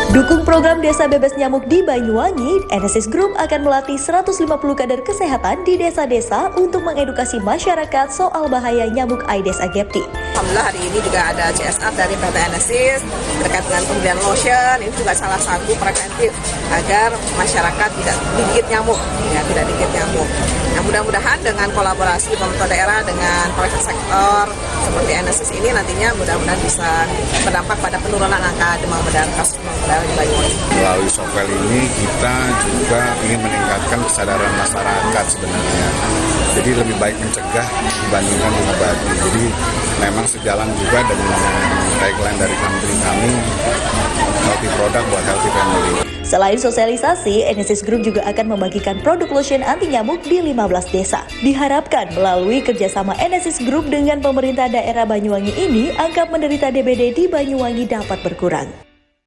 Dukung program Desa Bebas Nyamuk di Banyuwangi, Enesis Group akan melatih 150 kader kesehatan di desa-desa untuk mengedukasi masyarakat soal bahaya nyamuk Aedes aegypti. Alhamdulillah hari ini juga ada CSR dari PT Enesis terkait dengan pemberian lotion. Ini juga salah satu preventif agar masyarakat tidak digigit nyamuk, tidak digigit nyamuk. Nah, mudah-mudahan dengan kolaborasi pemerintah daerah dengan private sektor seperti Enesis ini nantinya mudah-mudahan bisa berdampak pada penurunan angka demam berdarah kasus demam berdarah di Banyuwangi. Melalui Sovel ini kita juga ingin meningkatkan kesadaran masyarakat sebenarnya. Jadi lebih baik mencegah dibandingkan mengobati. Jadi memang sejalan juga dengan tagline dari company kami, healthy product buat healthy family. Selain sosialisasi, Enesis Group juga akan membagikan produk lotion anti nyamuk di 15 desa. Diharapkan melalui kerjasama Enesis Group dengan pemerintah daerah Banyuwangi ini, angka penderita DBD di Banyuwangi dapat berkurang.